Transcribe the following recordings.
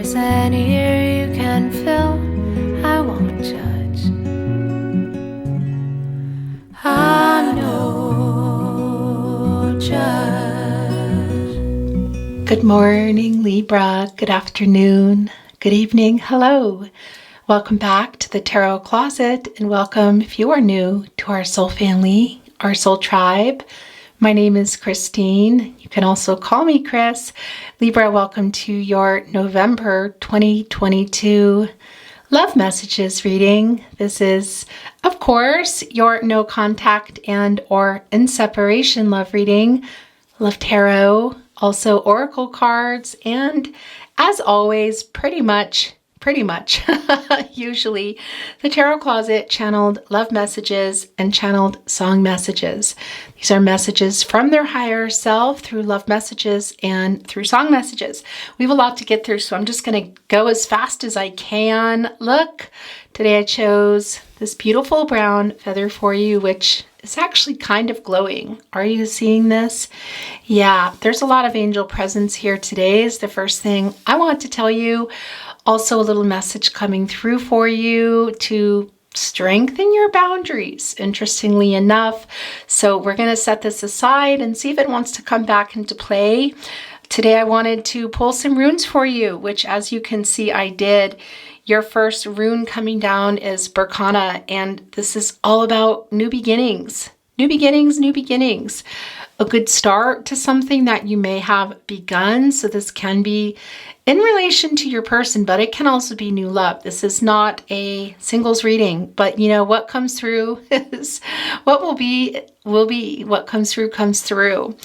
there's an ear you can fill, I won't judge. I know judge. Good morning, Libra. Good afternoon. Good evening. Hello. Welcome back to the Tarot Closet, and welcome if you are new to our soul family, our soul tribe. My name is Christine. You can also call me Chris. Libra, welcome to your November 2022 Love Messages reading. This is, of course, your no contact and or in separation love reading. Love tarot, also oracle cards, and as always, pretty much, usually the Tarot Closet channeled love messages and channeled song messages. These are messages from their higher self through love messages and through song messages. We have a lot to get through, so I'm just going to go as fast as I can. Look, today I chose this beautiful brown feather for you, which is actually kind of glowing. Are you seeing this? Yeah, there's a lot of angel presence here today is the first thing I want to tell you. Also a little message coming through for you to strengthen your boundaries, interestingly enough. So we're going to set this aside and see if it wants to come back into play. Today I wanted to pull some runes for you, which as you can see I did. Your first rune coming down is Berkana, and this is all about new beginnings. New beginnings, new beginnings. A good start to something that you may have begun. So this can be in relation to your person, but it can also be new love. This is not a singles reading, but you know, what comes through is what will be. What comes through comes through.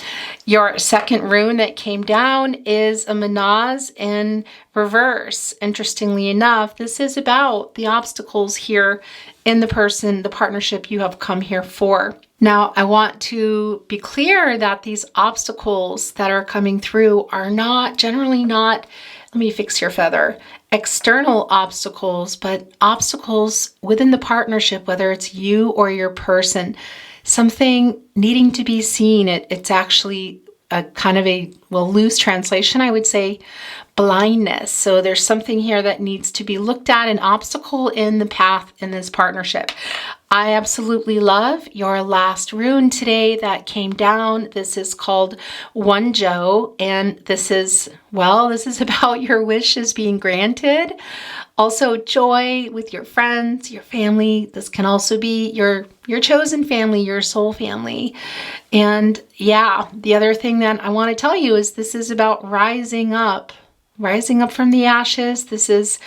Your second rune that came down is a Manaz in reverse. Interestingly enough, this is about the obstacles here in the person, the partnership you have come here for. Now, I want to be clear that these obstacles that are coming through are generally not, let me fix your feather, external obstacles, but obstacles within the partnership, whether it's you or your person, something needing to be seen. It's actually a kind of a, loose translation, I would say, blindness. So there's something here that needs to be looked at, an obstacle in the path in this partnership. I absolutely love your last rune today that came down. This is called Wonjo, and this is about your wishes being granted. Also joy with your friends, your family. This can also be your chosen family, your soul family. And yeah, the other thing that I want to tell you is this is about rising up from the ashes. This is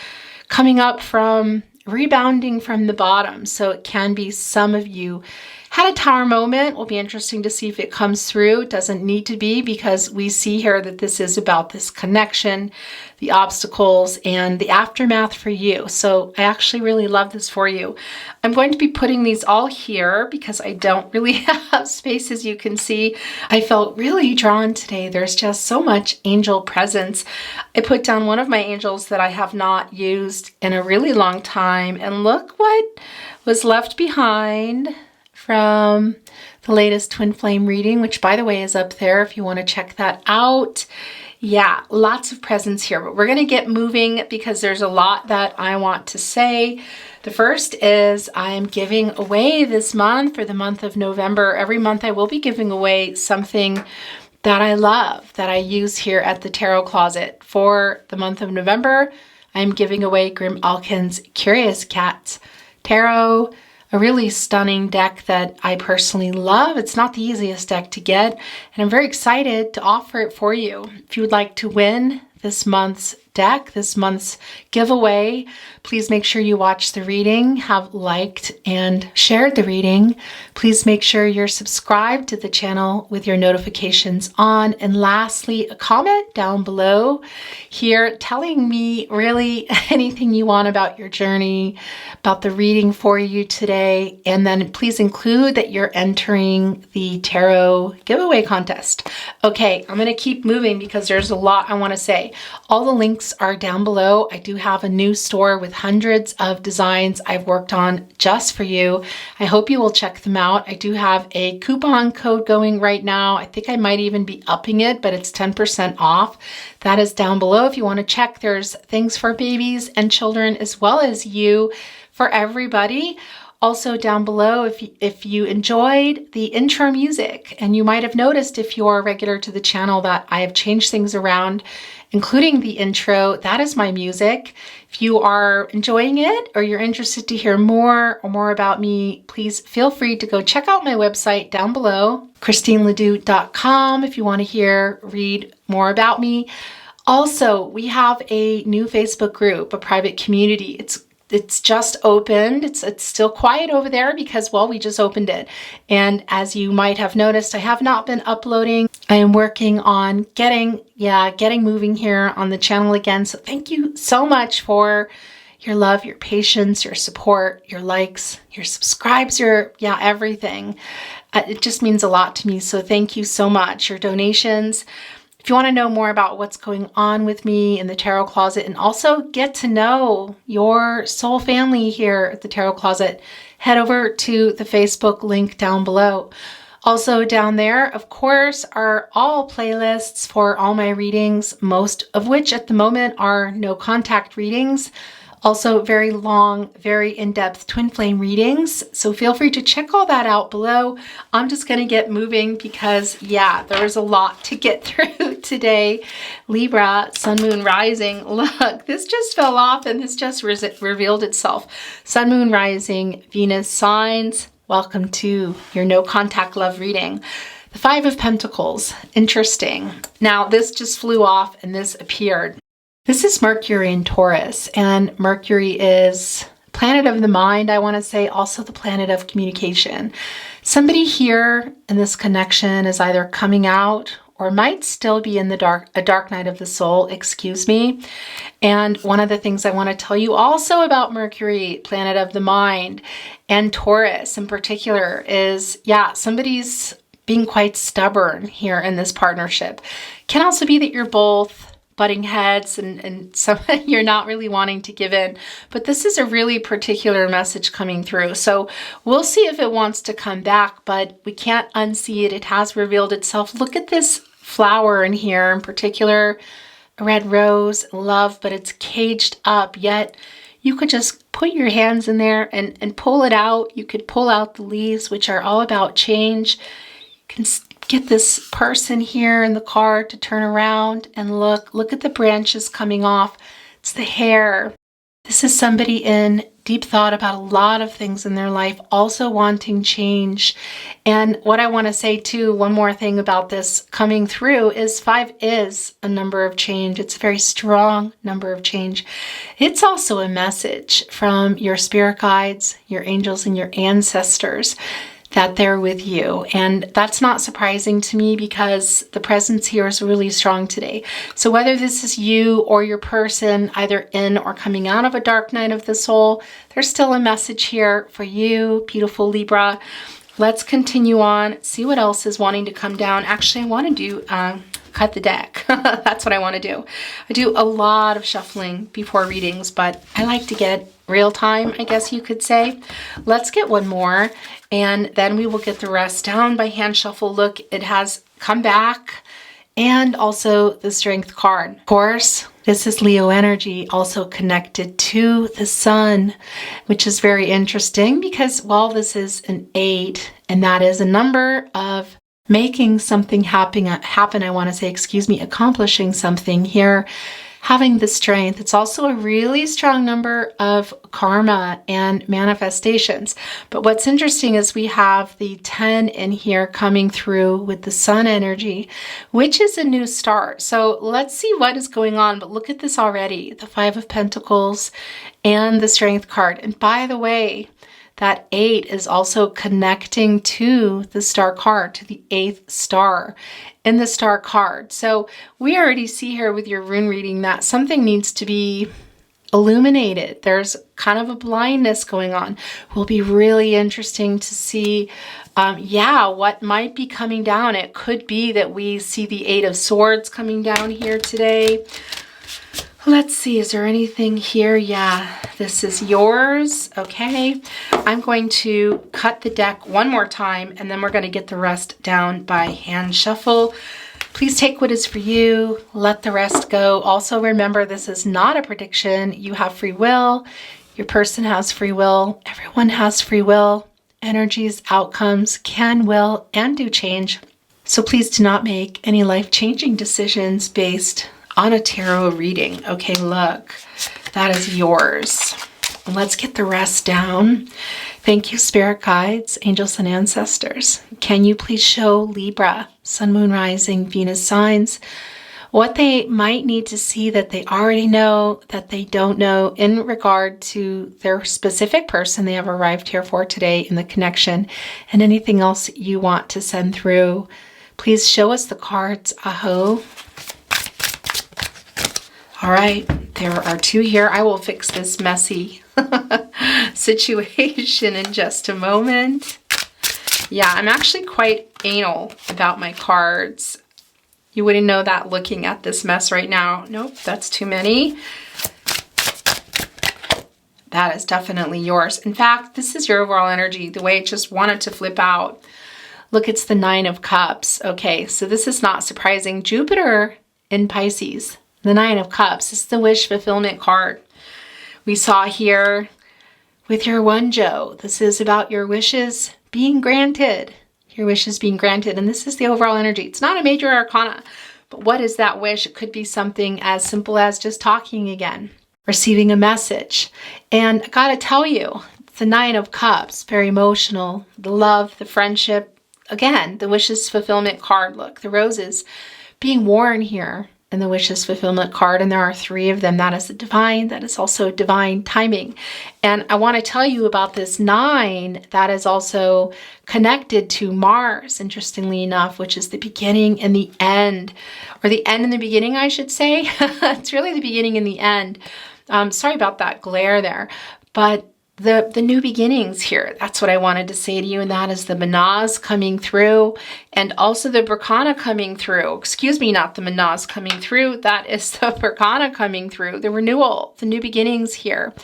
coming up from rebounding from the bottom. So it can be some of you had a tower moment. Will be interesting to see if it comes through. It doesn't need to be, because we see here that this is about this connection, the obstacles, and the aftermath for you. So I actually really love this for you. I'm going to be putting these all here because I don't really have space, as you can see. I felt really drawn today. There's just so much angel presence. I put down one of my angels that I have not used in a really long time, and look what was left behind from the latest twin flame reading, which by the way is up there if you want to check that out. Yeah, lots of presence here, but we're going to get moving because there's a lot that I want to say. The first is I am giving away this month, for the month of November. Every month I will be giving away something that I love, that I use here at the Tarot Closet. For the month of November, I'm giving away Grim Alkin's Curious Cats Tarot, a really stunning deck that I personally love. It's not the easiest deck to get, and I'm very excited to offer it for you. If you would like to win this month's deck, this month's giveaway, please make sure you watch the reading, have liked and shared the reading. Please make sure you're subscribed to the channel with your notifications on. And lastly, a comment down below here telling me really anything you want about your journey, about the reading for you today. And then please include that you're entering the tarot giveaway contest. Okay, I'm going to keep moving because there's a lot I want to say. All the links links are down below. I do have a new store with hundreds of designs I've worked on just for you. I hope you will check them out. I do have a coupon code going right now. I think I might even be upping it, but it's 10% off. That is down below if you want to check. There's things for babies and children as well as you, for everybody. Also down below, if you enjoyed the intro music, and you might have noticed if you're regular to the channel that I have changed things around, including the intro, that is my music. If you are enjoying it or you're interested to hear more or more about me, please feel free to go check out my website down below, christineledoux.com, if you want to read more about me. Also, we have a new Facebook group, a private community. It's just opened. It's still quiet over there because, well, we just opened it. And as you might have noticed, I have not been uploading. I am working on getting moving here on the channel again. So thank you so much for your love, your patience, your support, your likes, your subscribes, your everything. It just means a lot to me. So thank you so much. Your donations. If you want to know more about what's going on with me in the Tarot Closet and also get to know your soul family here at the Tarot Closet, head over to the Facebook link down below. Also down there, of course, are all playlists for all my readings, most of which at the moment are no contact readings. Also very long, very in-depth twin flame readings. So feel free to check all that out below. I'm just going to get moving because, there's a lot to get through today. Libra, Sun, Moon, Rising. Look, this just fell off and this just revealed itself. Sun, Moon, Rising, Venus signs. Welcome to your no contact love reading. The Five of Pentacles. Interesting. Now, this just flew off and this appeared. This is Mercury in Taurus, and Mercury is planet of the mind, I want to say, also the planet of communication. Somebody here in this connection is either coming out or might still be in a dark night of the soul, excuse me. And one of the things I want to tell you also about Mercury, planet of the mind, and Taurus in particular is, somebody's being quite stubborn here in this partnership. Can also be that you're both butting heads and some you're not really wanting to give in, but this is a really particular message coming through. So we'll see if it wants to come back, but we can't unsee it. It has revealed itself. Look at this flower in here, in particular, a red rose, love, but it's caged up, yet you could just put your hands in there and pull it out. You could pull out the leaves, which are all about change. You can get this person here in the card to turn around and look at the branches coming off. It's the hair. This is somebody in deep thought about a lot of things in their life, also wanting change. And what I want to say too, one more thing about this coming through is 5 is a number of change. It's a very strong number of change. It's also a message from your spirit guides, your angels, and your ancestors that they're with you. And that's not surprising to me because the presence here is really strong today. So whether this is you or your person, either in or coming out of a dark night of the soul, there's still a message here for you, beautiful Libra. Let's continue on, see what else is wanting to come down. Actually, I want to do cut the deck. That's what I want to do. I do a lot of shuffling before readings, but I like to get real time, I guess you could say. Let's get one more, and then we will get the rest down by hand shuffle. Look, it has come back, and also the Strength card. Of course, this is Leo energy, also connected to the sun, which is very interesting because, well, this is an 8, and that is a number of making something happen, I want to say, accomplishing something here, having the strength. It's also a really strong number of karma and manifestations. But what's interesting is we have the 10 in here coming through with the sun energy, which is a new start. So let's see what is going on. But look at this already, the 5 of Pentacles and the Strength card. And by the way, that 8 is also connecting to the star card, to the 8th star in the star card. So we already see here with your rune reading that something needs to be illuminated. There's kind of a blindness going on. Will be really interesting to see, what might be coming down. It could be that we see the 8 of Swords coming down here today. Let's see, is there anything here? Yeah, this is yours. Okay, I'm going to cut the deck one more time and then we're going to get the rest down by hand shuffle. Please take what is for you, let the rest go. Also remember, this is not a prediction. You have free will. Your person has free will. Everyone has free will. Energies, outcomes can, will, and do change. So please do not make any life-changing decisions based on a tarot reading. Okay, look, that is yours. Let's get the rest down. Thank you, spirit guides, angels, and ancestors. Can you please show Libra, sun, moon, rising, Venus signs what they might need to see that they already know, that they don't know in regard to their specific person they have arrived here for today in the connection, and anything else you want to send through. Please show us the cards. Aho. All right, there are two here. I will fix this messy situation in just a moment. Yeah, I'm actually quite anal about my cards. You wouldn't know that looking at this mess right now. Nope, that's too many. That is definitely yours. In fact, this is your overall energy, the way it just wanted to flip out. Look, it's the Nine of Cups. Okay, so this is not surprising. Jupiter in Pisces, the Nine of Cups. This is the wish fulfillment card. We saw here with your Wonjo. This is about your wishes being granted. Your wish is being granted, and this is the overall energy. It's not a major arcana, but what is that wish? It could be something as simple as just talking again, receiving a message. And I gotta tell you, it's the Nine of Cups, very emotional, the love, the friendship. Again, the wishes fulfillment card. Look, the roses being worn here in the wishes fulfillment card, and there are three of them. That is the divine. That is also divine timing. And I want to tell you about this 9 that is also connected to Mars, interestingly enough, which is the beginning and the end, or the end and the beginning, I should say. It's really the beginning and the end. Sorry about that glare there, but the new beginnings here, that's what I wanted to say to you, and that is the Manaz coming through, and also the Berkana coming through. Excuse me, not the Manaz coming through, that is the Berkana coming through, the renewal, the new beginnings here.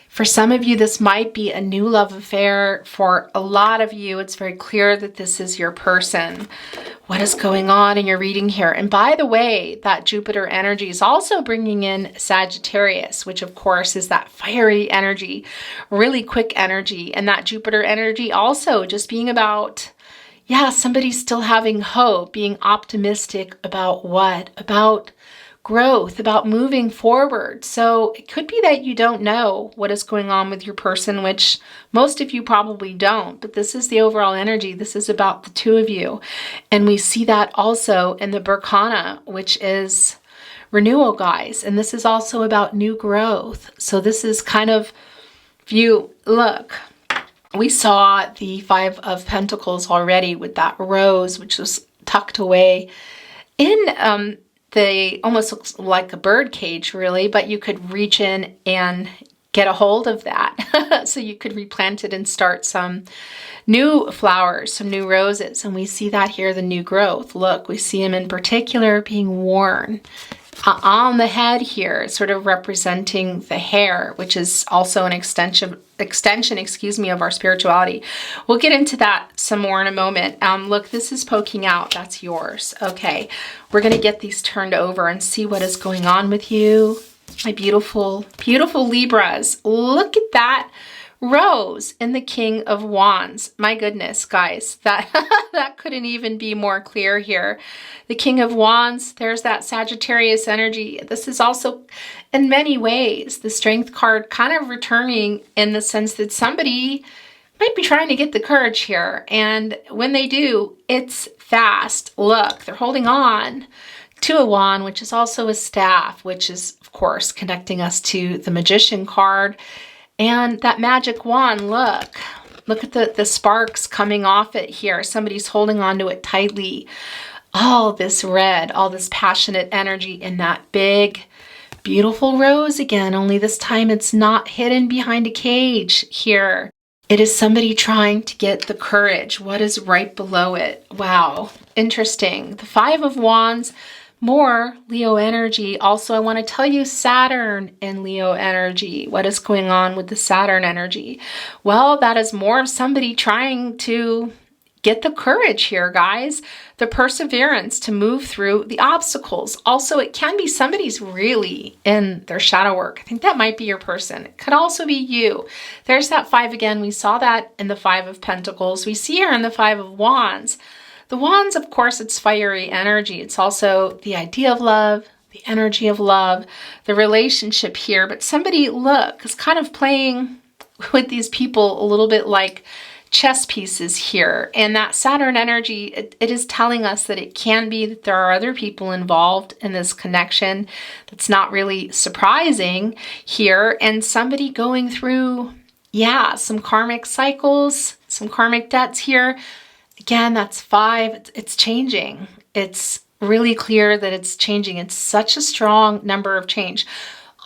For some of you, this might be a new love affair. For a lot of you, it's very clear that this is your person. What is going on in your reading here? And by the way, that Jupiter energy is also bringing in Sagittarius, which of course is that fiery energy, really quick energy. And that Jupiter energy also just being about, yeah, somebody still having hope, being optimistic about what? About growth, about moving forward. So it could be that you don't know what is going on with your person, which most of you probably don't, but this is the overall energy. This is about the two of you. And we see that also in the Berkana, which is renewal, guys. And this is also about new growth. So this is kind of, if you look, we saw the Five of Pentacles already with that rose, which was tucked away in, they almost looks like a bird cage, really, but you could reach in and get a hold of that. So you could replant it and start some new flowers, some new roses. And we see that here, the new growth. Look, we see them in particular being worn on the head here, sort of representing the hair, which is also an extension, of our spirituality. We'll get into that some more in a moment. Look, this is poking out. That's yours. Okay, we're going to get these turned over and see what is going on with you, my beautiful, beautiful Libras. Look at that rose in the King of Wands. My goodness, guys, that that couldn't even be more clear here. The King of Wands, there's that Sagittarius energy. This is also, in many ways, the Strength card kind of returning in the sense that somebody might be trying to get the courage here. And when they do, it's fast. Look, they're holding on to a wand, which is also a staff, which is, of course, connecting us to the Magician card. And that magic wand, look at the sparks coming off it here. Somebody's holding on to it tightly. All this red, all this passionate energy in that big, beautiful rose again, only this time it's not hidden behind a cage here. It is somebody trying to get the courage. What is right below it? Wow, interesting. The Five of Wands, more Leo energy. Also, I want to tell you Saturn and Leo energy. What is going on with the Saturn energy? Well, that is more of somebody trying to get the courage here, guys, the perseverance to move through the obstacles. Also, it can be somebody's really in their shadow work. I think that might be your person. It could also be you. There's that 5 again. We saw that in the 5 of Pentacles. We see her in the 5 of Wands. The Wands, of course, it's fiery energy. It's also the idea of love, the energy of love, the relationship here. But somebody, look, is kind of playing with these people a little bit like chess pieces here. And that Saturn energy, it is telling us that it can be that there are other people involved in this connection. That's not really surprising here. And somebody going through, some karmic cycles, some karmic debts here. Again, that's 5. It's changing. It's really clear that it's changing. It's such a strong number of change.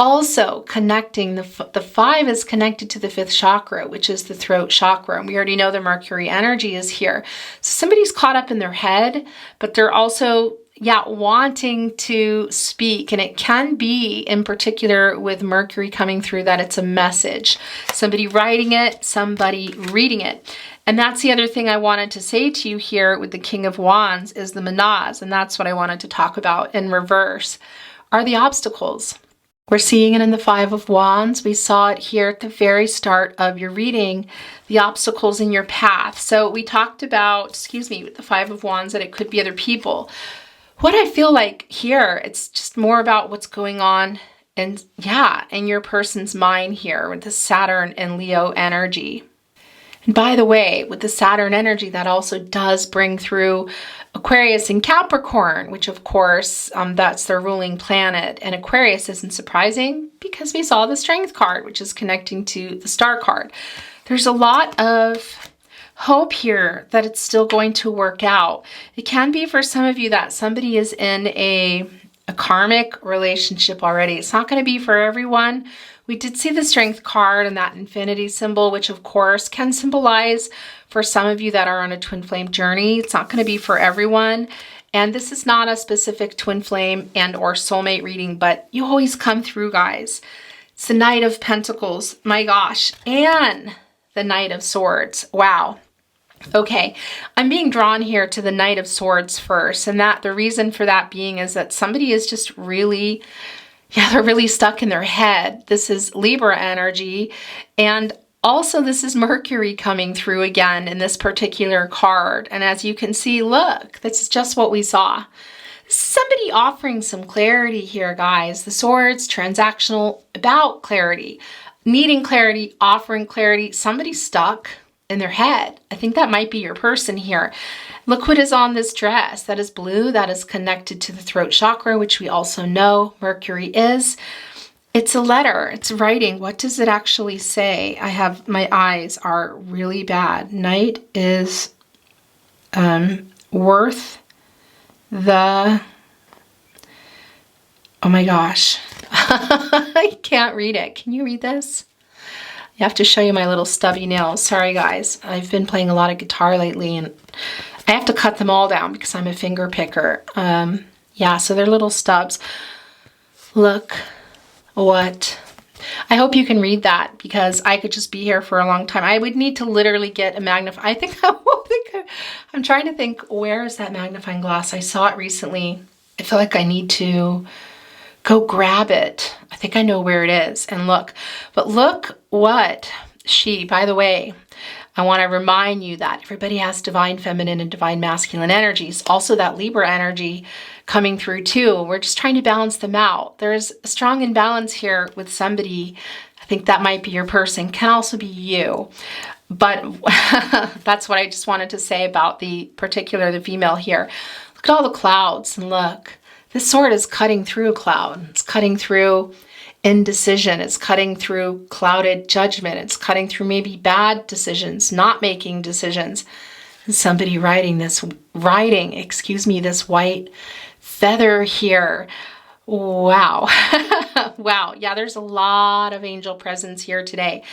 Also connecting, the 5 is connected to the 5th chakra, which is the throat chakra. And we already know the Mercury energy is here. So somebody's caught up in their head, but they're also, wanting to speak. And it can be, in particular with Mercury coming through, that it's a message. Somebody writing it, somebody reading it. And that's the other thing I wanted to say to you here with the King of Wands is the Manaz. And that's what I wanted to talk about in reverse, are the obstacles. We're seeing it in the 5 of Wands. We saw it here at the very start of your reading, the obstacles in your path. So we talked about, with the 5 of Wands, that it could be other people. What I feel like here, it's just more about what's going on in your person's mind here with the Saturn and Leo energy. And by the way, with the Saturn energy, that also does bring through Aquarius and Capricorn, which of course, that's their ruling planet. And Aquarius isn't surprising because we saw the Strength card, which is connecting to the Star card. There's a lot of hope here that it's still going to work out. It can be for some of you that somebody is in a karmic relationship already. It's not going to be for everyone. We did see the Strength card and that infinity symbol, which of course can symbolize for some of you that are on a twin flame journey. It's not going to be for everyone. And this is not a specific twin flame and or soulmate reading, but you always come through, guys. It's the Knight of Pentacles, my gosh, and the Knight of Swords. Wow. Okay, I'm being drawn here to the Knight of Swords first. And that the reason for that being is that somebody is just really, they're really stuck in their head. This is Libra energy. And also this is Mercury coming through again in this particular card. And as you can see, look, this is just what we saw. This is somebody offering some clarity here, guys. The Swords, transactional, about clarity, needing clarity, offering clarity. Somebody stuck in their head. I think that might be your person here. Look what is on this dress. That is blue. That is connected to the throat chakra, which we also know Mercury is. It's a letter. It's writing. What does it actually say? My eyes are really bad. Knight is worth the... Oh my gosh. I can't read it. Can you read this? You have to show you my little stubby nails. Sorry, guys. I've been playing a lot of guitar lately, and I have to cut them all down because I'm a finger picker. So they're little stubs. Look what... I hope you can read that because I could just be here for a long time. I would need to literally get a magnifying... I'm trying to think, where is that magnifying glass? I saw it recently. I feel like I need to go grab it. I think I know where it is and look. But look what by the way, I want to remind you that everybody has divine feminine and divine masculine energies. Also that Libra energy coming through too. We're just trying to balance them out. There's a strong imbalance here with somebody. I think that might be your person. Can also be you. But that's what I just wanted to say about the female here. Look at all the clouds and look. This sword is cutting through a cloud. It's cutting through indecision. It's cutting through clouded judgment. It's cutting through maybe bad decisions, not making decisions. And somebody this white feather here. Wow. Wow. Yeah, there's a lot of angel presence here today.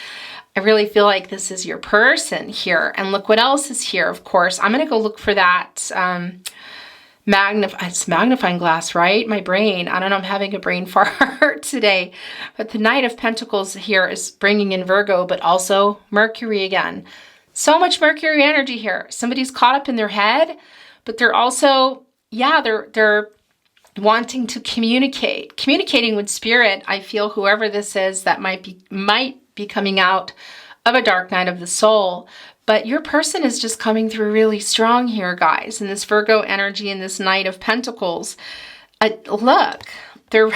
I really feel like this is your person here. And look what else is here, of course. I'm going to go look for that it's magnifying glass, right? My brain, I don't know, I'm having a brain fart today. But the Knight of Pentacles here is bringing in Virgo, but also Mercury again. So much Mercury energy here. Somebody's caught up in their head, but they're also, yeah, they're wanting to communicating with spirit. I feel whoever this is that might be coming out of a dark night of the soul. But your person is just coming through really strong here, guys. And this Virgo energy and this Knight of Pentacles. Look, they're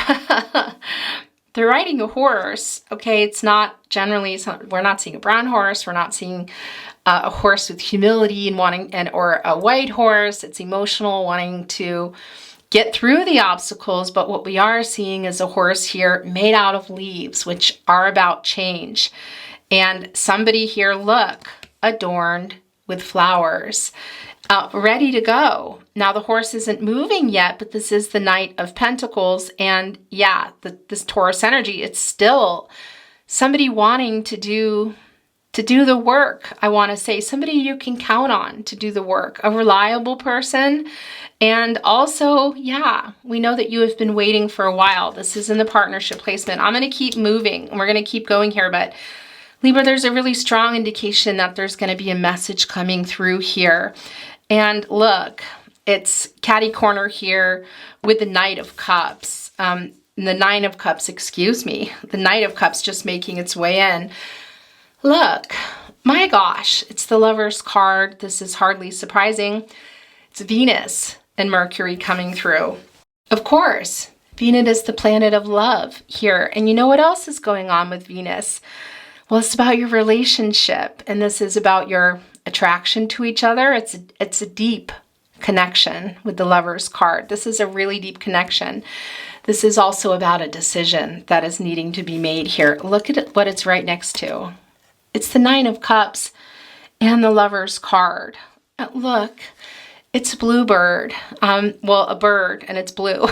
they're riding a horse. Okay, it's not generally, we're not seeing a brown horse. We're not seeing a horse with humility and wanting, or a white horse. It's emotional, wanting to get through the obstacles. But what we are seeing is a horse here made out of leaves, which are about change. And somebody here, look, adorned with flowers, ready to go. Now the horse isn't moving yet, but this is the Knight of Pentacles. And yeah, this Taurus energy, it's still somebody wanting to do the work. I want to say somebody you can count on to do the work, a reliable person. And also, yeah, we know that you have been waiting for a while. This is in the partnership placement. I'm going to keep moving and we're going to keep going here, but Libra, there's a really strong indication that there's going to be a message coming through here. And look, it's catty corner here with the Knight of Cups. The Nine of Cups, excuse me. The Knight of Cups just making its way in. Look, my gosh, it's the Lover's card. This is hardly surprising. It's Venus and Mercury coming through. Of course, Venus is the planet of love here. And you know what else is going on with Venus? Well, it's about your relationship, and this is about your attraction to each other. It's a deep connection with the Lover's card. This is a really deep connection. This is also about a decision that is needing to be made here. Look at what it's right next to. It's the Nine of Cups and the Lover's card. Look, it's a bluebird. Well, a bird, and it's blue.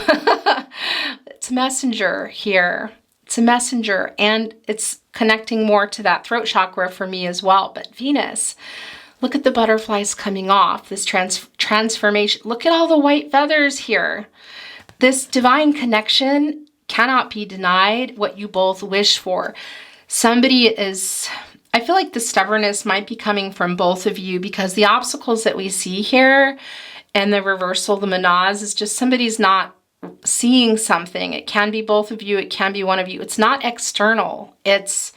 It's a messenger here. It's a messenger, and it's connecting more to that throat chakra for me as well. But Venus, look at the butterflies coming off, this transformation. Look at all the white feathers here. This divine connection cannot be denied, what you both wish for. Somebody is, I feel like the stubbornness might be coming from both of you, because the obstacles that we see here and the reversal, the menage, is just somebody's not seeing something. It can be both of you. It can be one of you. It's not external. It's,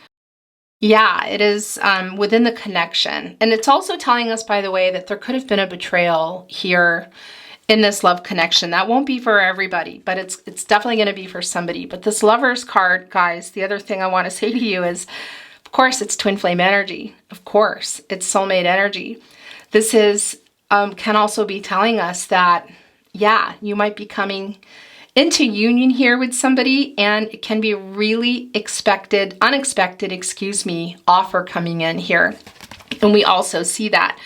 yeah, it is within the connection. And it's also telling us, by the way, that there could have been a betrayal here in this love connection. That won't be for everybody, but it's definitely going to be for somebody. But this Lover's card, guys, the other thing I want to say to you is, of course, it's twin flame energy. Of course, it's soulmate energy. This is can also be telling us that, yeah, you might be coming into union here with somebody, and it can be a really unexpected, offer coming in here. And we also see that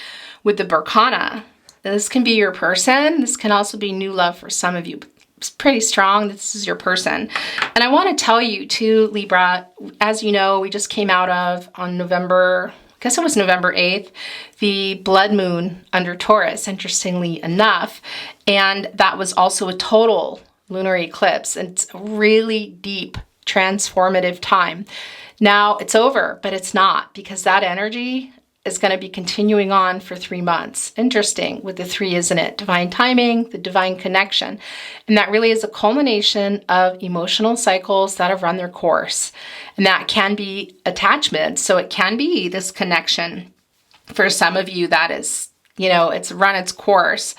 with the Berkana. This can be your person. This can also be new love for some of you. It's pretty strong. This is your person. And I want to tell you too, Libra, as you know, we just came out of, on November 8th, the blood moon under Taurus, interestingly enough. And that was also a total lunar eclipse. It's a really deep, transformative time. Now it's over, but it's not, because that energy is going to be continuing on for 3 months. Interesting with the 3, isn't it? Divine timing, the divine connection. And that really is a culmination of emotional cycles that have run their course. And that can be attachment. So it can be this connection for some of you that is, it's run its course.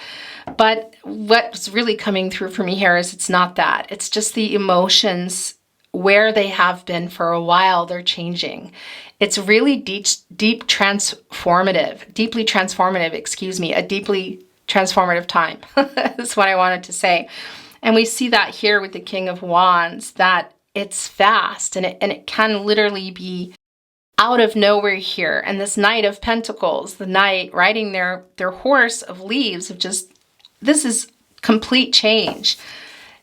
But what's really coming through for me here is it's not that. It's just the emotions where they have been for a while, they're changing. It's really deeply transformative, a deeply transformative time. That's what I wanted to say. And we see that here with the King of Wands, that it's fast and it can literally be out of nowhere here. And this Knight of Pentacles, the knight riding their horse of leaves, this is complete change.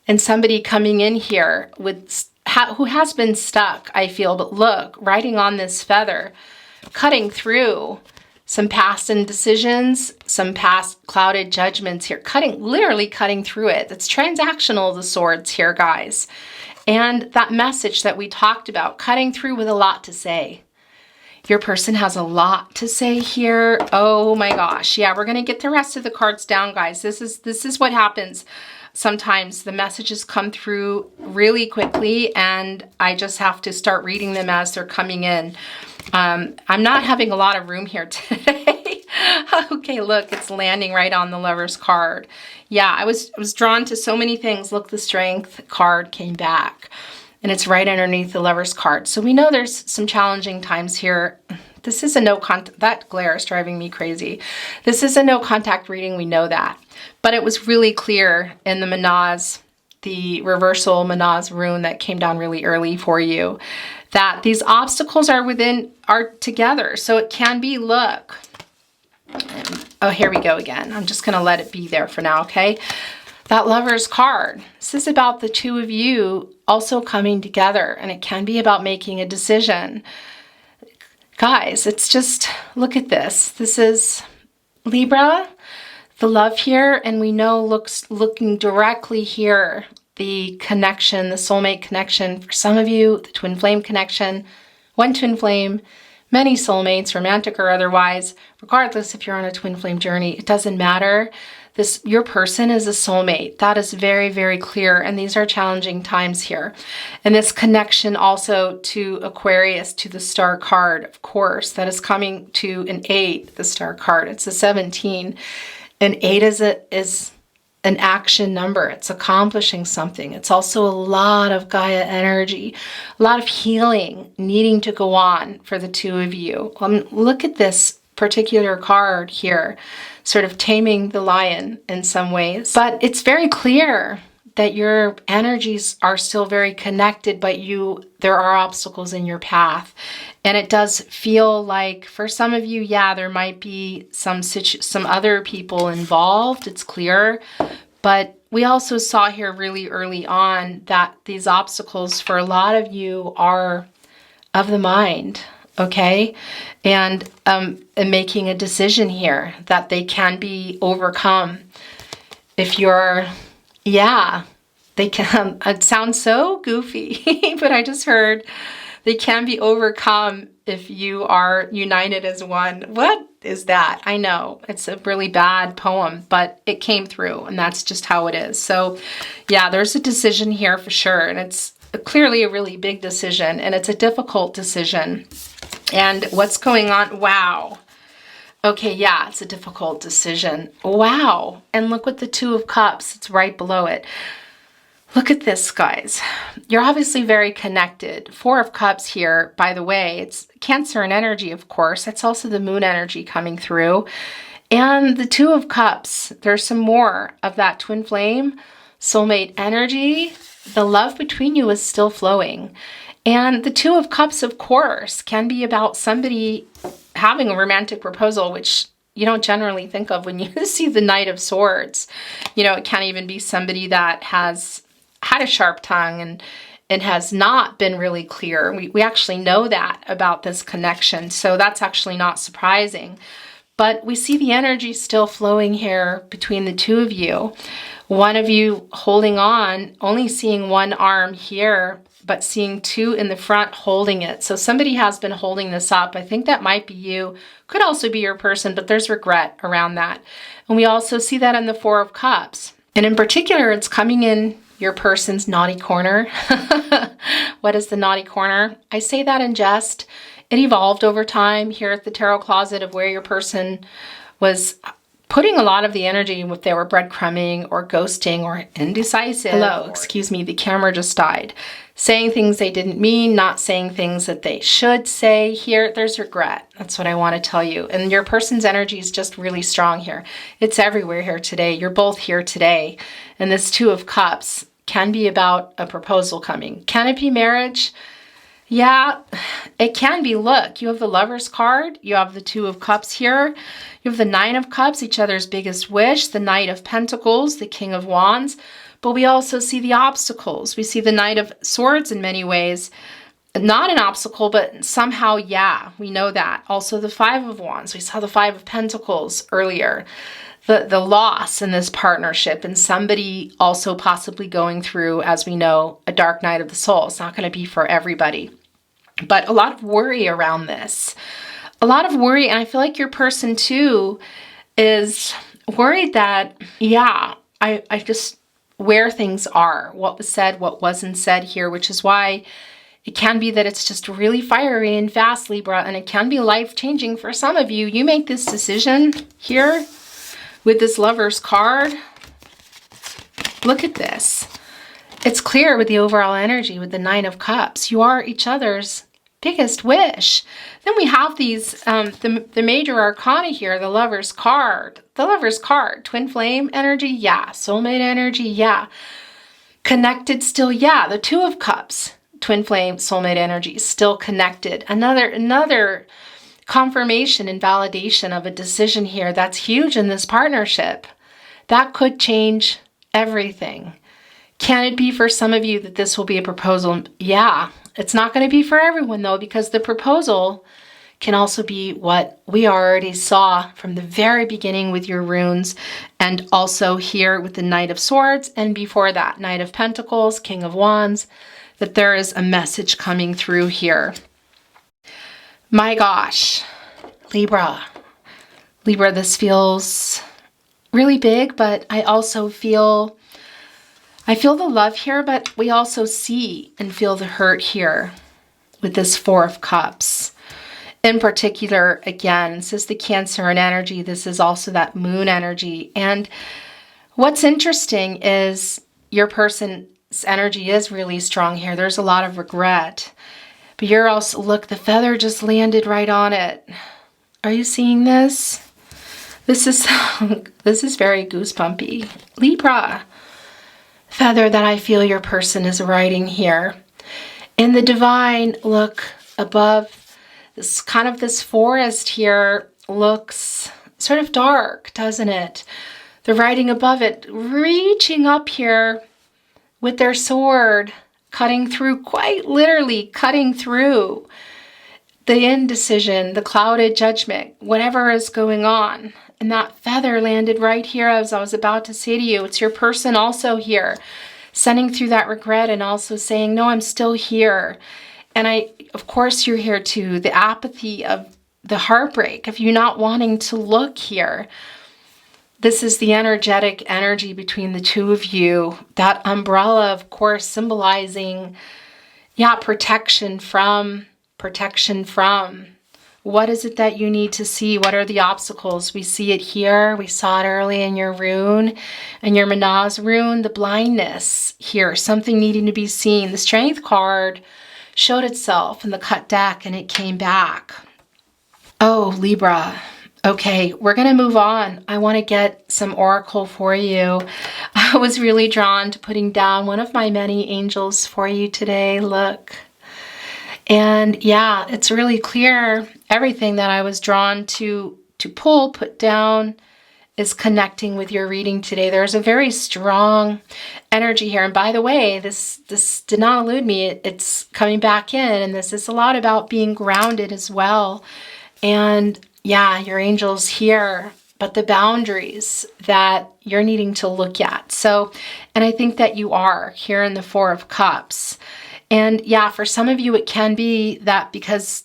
And somebody coming in here with who has been stuck, I feel, but look, riding on this feather, cutting through some past indecisions, some past clouded judgments here, literally cutting through it. It's transactional, the swords here, guys. And that message that we talked about, cutting through with a lot to say. Your person has a lot to say here. Oh my gosh. Yeah, we're going to get the rest of the cards down, guys. This is what happens. Sometimes the messages come through really quickly and I just have to start reading them as they're coming in. I'm not having a lot of room here today. Okay, look, it's landing right on the Lover's card. Yeah, I was drawn to so many things. Look, the Strength card came back and it's right underneath the Lover's card. So we know there's some challenging times here. This is a no contact, that glare is driving me crazy. This is a no contact reading, we know that. But it was really clear in the Manaz, the reversal Manaz rune that came down really early for you, that these obstacles are together. So it can be, look. Oh, here we go again. I'm just going to let it be there for now, okay? That Lover's card. This is about the two of you also coming together, and it can be about making a decision. Guys, it's just, look at this. This is Libra, the love here, and we know looking directly here, the connection, the soulmate connection. For some of you, the twin flame connection, one twin flame, many soulmates, romantic or otherwise. Regardless if you're on a twin flame journey, it doesn't matter. Your person is a soulmate. That is very, very clear. And these are challenging times here. And this connection also to Aquarius, to the star card, of course, that is coming to an 8, the star card. It's a 17. And 8 is an action number. It's accomplishing something. It's also a lot of Gaia energy, a lot of healing needing to go on for the two of you. Look at this particular card here, sort of taming the lion in some ways. But it's very clear that your energies are still very connected, but there are obstacles in your path. And it does feel like for some of you, yeah, there might be some other people involved. It's clear. But we also saw here really early on that these obstacles for a lot of you are of the mind. Okay, and making a decision here that they can be overcome. If you're, yeah, they can, it sounds so goofy, but I just heard they can be overcome if you are united as one. What is that? I know it's a really bad poem, but it came through and that's just how it is. So yeah, there's a decision here for sure. And it's clearly a really big decision and it's a difficult decision. And what's going on? Wow. Okay, yeah, it's a difficult decision. Wow. And look what the Two of Cups, it's right below it. Look at this, guys. You're obviously very connected. 4 of Cups here, by the way, it's Cancer and energy, of course. It's also the moon energy coming through. And the 2 of Cups, there's some more of that twin flame, soulmate energy. The love between you is still flowing. And the 2 of Cups, of course, can be about somebody having a romantic proposal, which you don't generally think of when you see the Knight of Swords. You know, it can even be somebody that has had a sharp tongue and has not been really clear. We actually know that about this connection, so that's actually not surprising. But we see the energy still flowing here between the two of you. One of you holding on, only seeing one arm here, but seeing 2 in the front holding it. So somebody has been holding this up. I think that might be you. Could also be your person, but there's regret around that. And we also see that in the 4 of Cups. And in particular, it's coming in your person's naughty corner. What is the naughty corner? I say that in jest. It evolved over time here at the Tarot Closet of where your person was putting a lot of the energy if they were breadcrumbing or ghosting or indecisive. Hello, excuse me, the camera just died. Saying things they didn't mean, not saying things that they should say. Here, there's regret. That's what I want to tell you. And your person's energy is just really strong here. It's everywhere here today. You're both here today. And this 2 of Cups can be about a proposal coming. Can it be marriage? Yeah, it can be. Look, you have the Lover's card. You have the 2 of Cups here. You have the 9 of Cups, each other's biggest wish, the Knight of Pentacles, the King of Wands. But we also see the obstacles. We see the Knight of Swords in many ways. not an obstacle, but somehow, yeah, we know that. Also the Five of Wands. We saw the Five of Pentacles earlier. The loss in this partnership, and somebody also possibly going through, as we know, a dark night of the soul. It's not going to be for everybody. But a lot of worry around this. A lot of worry, and I feel like your person too is worried that, yeah, I just, where things are, what was said, what wasn't said here, which is why it can be that it's just really fiery and fast, Libra, and it can be life-changing for some of you. You make this decision here with this Lover's card. Look at this. It's clear with the overall energy, with the Nine of Cups. You are each other's biggest wish. Then we have these, the major arcana here, the Lover's card. The Lover's card, twin flame energy, yeah. Soulmate energy, yeah. Connected still, yeah. The Two of Cups, twin flame, soulmate energy, still connected. Another confirmation and validation of a decision here that's huge in this partnership. That could change everything. Can it be for some of you that this will be a proposal? Yeah. It's not going to be for everyone though, because the proposal can also be what we already saw from the very beginning with your runes, and also here with the Knight of Swords, and before that, Knight of Pentacles, King of Wands, that there is a message coming through here. My gosh, Libra. Libra, this feels really big, but I also feel the love here, but we also see and feel the hurt here with this Four of Cups. In particular, again, this is the Cancer and energy. This is also that Moon energy. And what's interesting is your person's energy is really strong here. There's a lot of regret. But you're also, look, the feather just landed right on it. Are you seeing this? This is very goosebumpy. Libra. Feather that I feel your person is riding here. In the divine, look above this, kind of this forest here looks sort of dark, doesn't it? They're riding above it, reaching up here with their sword, cutting through, quite literally cutting through the indecision, the clouded judgment, whatever is going on. And that feather landed right here, as I was about to say to you. It's your person also here, sending through that regret and also saying, no, I'm still here. And of course, you're here too. The apathy of the heartbreak of you not wanting to look here. This is the energetic energy between the two of you. That umbrella, of course, symbolizing, yeah, protection from. What is it that you need to see? What are the obstacles? We see it here. We saw it early in your rune, in your Manaz rune, the blindness here, something needing to be seen. The Strength card showed itself in the cut deck and it came back. Oh, Libra. Okay, we're going to move on. I want to get some oracle for you. I was really drawn to putting down one of my many angels for you today. Look. And yeah, it's really clear. Everything that I was drawn to put down is connecting with your reading today. There's a very strong energy here. And by the way, this did not elude me. It's coming back in. And this is a lot about being grounded as well. And yeah, your angel's here, but the boundaries that you're needing to look at. So, and I think that you are here in the Four of Cups. And yeah, for some of you, it can be that because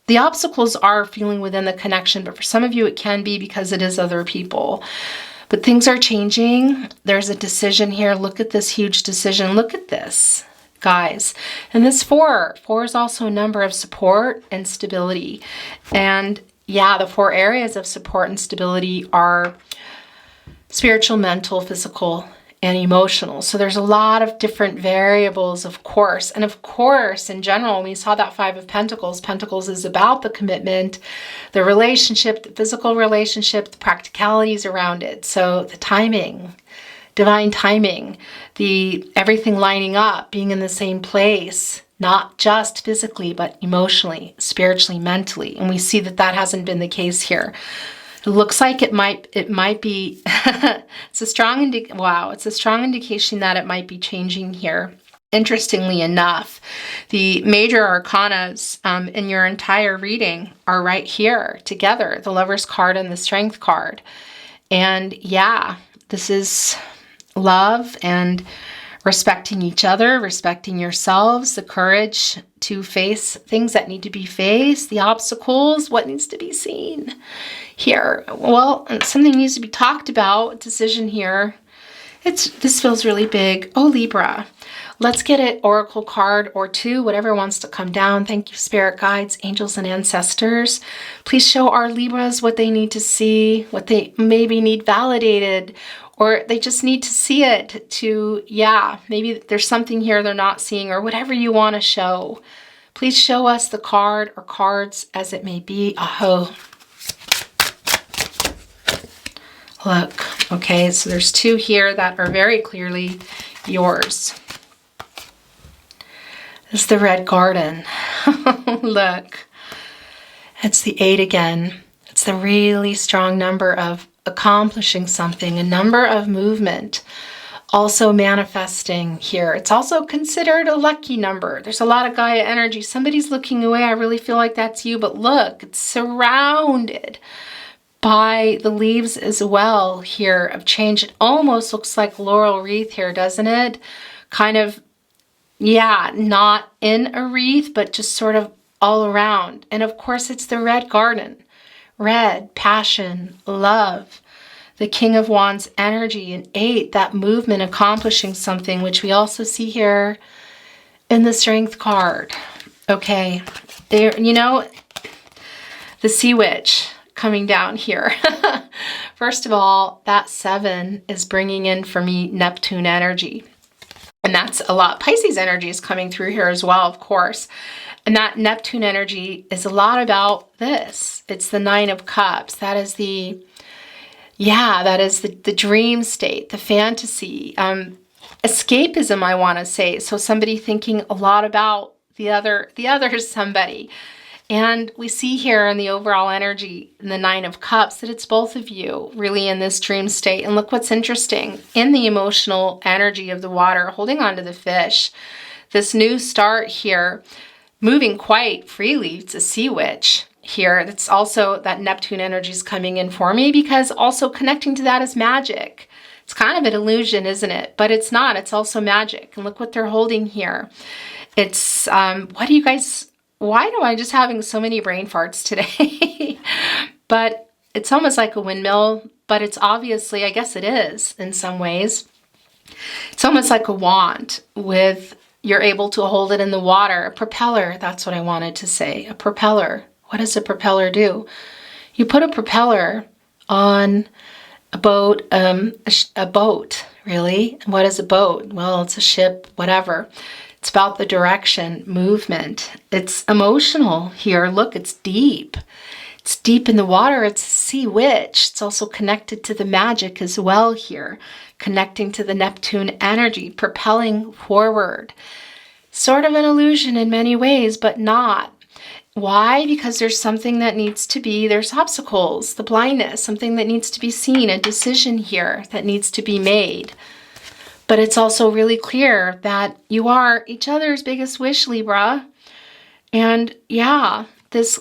the obstacles are feeling within the connection, but for some of you, it can be because it is other people. But things are changing. There's a decision here. Look at this huge decision. Look at this, guys. And this four is also a number of support and stability. And yeah, the 4 areas of support and stability are spiritual, mental, physical, and emotional. So there's a lot of different variables, of course. And of course, in general, when we saw that 5 of Pentacles, Pentacles is about the commitment, the relationship, the physical relationship, the practicalities around it. So the timing, divine timing, the everything lining up, being in the same place, not just physically, but emotionally, spiritually, mentally. And we see that that hasn't been the case here. It looks like it might be, it's a strong indication that it might be changing here. Interestingly enough, the major arcanas in your entire reading are right here together, the Lover's card and the Strength card. And yeah, this is love and respecting each other, respecting yourselves, the courage to face things that need to be faced, the obstacles, what needs to be seen here. Well, something needs to be talked about, decision here. This feels really big. Oh, Libra. Let's get an oracle card or two, whatever wants to come down. Thank you, spirit guides, angels, and ancestors. Please show our Libras what they need to see, what they maybe need validated, or they just need to see it to, yeah, maybe there's something here they're not seeing, or whatever you want to show. Please show us the card or cards as it may be. Oh, look. Okay, so there's two here that are very clearly yours. This is the Red Garden. Look, it's the 8 again. It's the really strong number of accomplishing something, a number of movement, also manifesting here. It's also considered a lucky number. There's a lot of Gaia energy. Somebody's looking away. I really feel like that's you, but look, it's surrounded by the leaves as well here of change. It almost looks like laurel wreath here, doesn't it? Kind of, yeah, not in a wreath, but just sort of all around. And of course, it's the Red Garden. Red, passion, love, the King of Wands energy, and 8, that movement, accomplishing something, which we also see here in the Strength card. Okay, there, you know, the Sea Witch coming down here. First of all, that 7 is bringing in for me Neptune energy. And that's a lot. Pisces energy is coming through here as well, of course. And that Neptune energy is a lot about this. It's the 9 of Cups. That is the, yeah, that is the dream state, the fantasy, escapism, I want to say. So somebody thinking a lot about the other somebody. And we see here in the overall energy, in the 9 of Cups, that it's both of you really in this dream state. And look what's interesting. In the emotional energy of the water, holding on to the fish, this new start here, moving quite freely. It's a Sea Witch here. That's also, that Neptune energy is coming in for me, because also connecting to that is magic. It's kind of an illusion, isn't it? But it's not. It's also magic. And look what they're holding here. It's, what do you guys... Why am I just having so many brain farts today? But it's almost like a windmill, but it's obviously, I guess it is in some ways. It's almost like a wand with, you're able to hold it in the water. A propeller, that's what I wanted to say. A propeller. What does a propeller do? You put a propeller on a boat, a boat, really. And what is a boat? Well, it's a ship, whatever. It's about the direction, movement. It's emotional here. Look, it's deep. It's deep in the water. It's a Sea Witch. It's also connected to the magic as well here, connecting to the Neptune energy, propelling forward. Sort of an illusion in many ways, but not. Why? Because there's something that needs to be, there's obstacles, the blindness, something that needs to be seen, a decision here that needs to be made. But it's also really clear that you are each other's biggest wish, Libra. And yeah, that's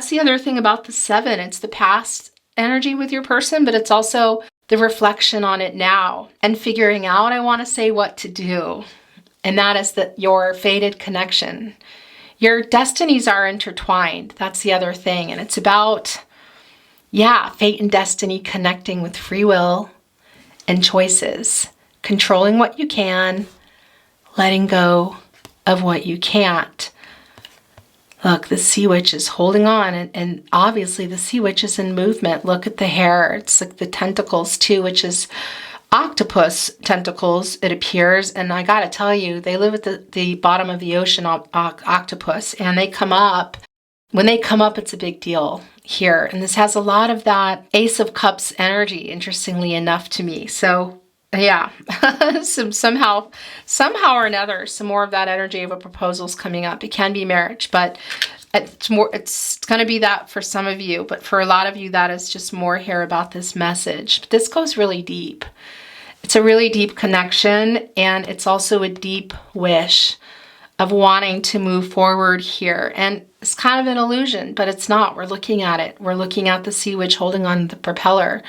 the other thing about the 7. It's the past energy with your person, but it's also the reflection on it now and figuring out, I want to say, what to do. And that is your fated connection. Your destinies are intertwined. That's the other thing. And it's about, yeah, fate and destiny connecting with free will and choices. Controlling what you can, letting go of what you can't. Look, the Sea Witch is holding on, and obviously the Sea Witch is in movement. Look at the hair. It's like the tentacles too, which is octopus tentacles, it appears. And I gotta tell you, they live at the bottom of the ocean, octopus, and they come up. When they come up, it's a big deal here. And this has a lot of that Ace of Cups energy, interestingly enough to me. So yeah, somehow or another, some more of that energy of a proposal is coming up. It can be marriage, but it's going to be that for some of you. But for a lot of you, that is just more here about this message. But this goes really deep. It's a really deep connection, and it's also a deep wish of wanting to move forward here. And it's kind of an illusion, but it's not. We're looking at it. We're looking at the sea witch holding on the propeller.